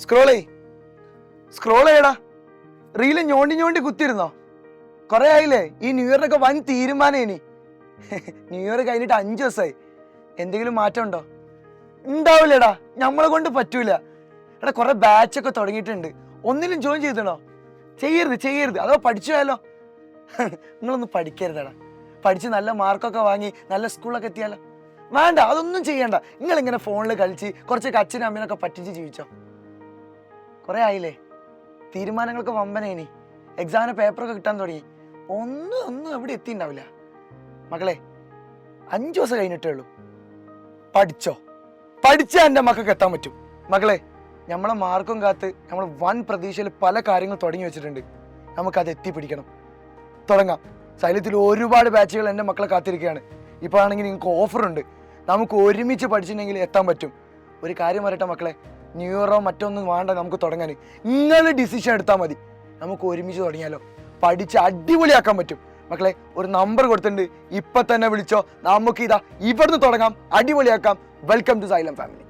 Scroll ചെയ്യടാ. Reel ഞോണ്ടി കുത്തിരുന്നോ? കുറെ ആയില്ലേ? ഈ ന്യൂ ഇയറിനൊക്കെ വൻ തീരുമാനം. ഇനി ന്യൂ ഇയർ കഴിഞ്ഞിട്ട് 5 ദിവസമായി. എന്തെങ്കിലും മാറ്റം ഉണ്ടോ? ഉണ്ടാവില്ലടാ, നമ്മളെ കൊണ്ട് പറ്റൂല. എടാ കുറെ ബാച്ചൊക്കെ തുടങ്ങിയിട്ടുണ്ട്. ഒന്നിലും ജോയിൻ ചെയ്തണോ? ചെയ്യരുത്. അതോ പഠിച്ചു പോയാലോ? നിങ്ങളൊന്നും പഠിക്കരുതടാ. പഠിച്ച് നല്ല മാർക്കൊക്കെ വാങ്ങി നല്ല സ്കൂളൊക്കെ എത്തിയാലോ? വേണ്ട, അതൊന്നും ചെയ്യണ്ട. നിങ്ങളിങ്ങനെ ഫോണിൽ കളിച്ച് കുറച്ചൊക്കെ അച്ഛനും അമ്മേനൊക്കെ പറ്റിച്ച് ജീവിച്ചോ. കുറെ ആയില്ലേ? തീരുമാനങ്ങളൊക്കെ വമ്പനേനി. എക്സാമിന് പേപ്പറൊക്കെ കിട്ടാൻ തുടങ്ങി. ഒന്നും എവിടെ എത്തിണ്ടാവില്ല. മക്കളെ 5 ദിവസം കഴിഞ്ഞിട്ടേ ഉള്ളൂ. പഠിച്ചാൽ എൻ്റെ മക്കൾക്ക് എത്താൻ പറ്റും. മക്കളെ, നമ്മളെ മാർക്കും കാത്ത് നമ്മൾ വൻ പ്രതീക്ഷയിൽ പല കാര്യങ്ങൾ തുടങ്ങി വെച്ചിട്ടുണ്ട്. നമുക്കത് എത്തിപ്പിടിക്കണം. തുടങ്ങാം. സൈലത്തിൽ ഒരുപാട് ബാച്ചുകൾ എൻ്റെ മക്കളെ കാത്തിരിക്കുകയാണ്. ഇപ്പോൾ ആണെങ്കിൽ നിങ്ങൾക്ക് ഓഫറുണ്ട്. നമുക്ക് ഒരുമിച്ച് പഠിച്ചിട്ടുണ്ടെങ്കിൽ എത്താൻ പറ്റും. ഒരു കാര്യം പറയട്ടെ മക്കളെ, ന്യൂ ഇയറോ മറ്റൊന്നും വേണ്ട, നമുക്ക് തുടങ്ങാൻ. നിങ്ങൾ ഡിസിഷൻ എടുത്താൽ മതി. നമുക്ക് ഒരുമിച്ച് തുടങ്ങിയാലോ? പഠിച്ച് അടിപൊളിയാക്കാൻ പറ്റും. മക്കളെ, ഒരു നമ്പർ കൊടുത്തിട്ടുണ്ട്, ഇപ്പം തന്നെ വിളിച്ചോ. നമുക്ക് ഇതാ ഇവിടുന്ന് തുടങ്ങാം, അടിപൊളിയാക്കാം. Welcome to Xylem family.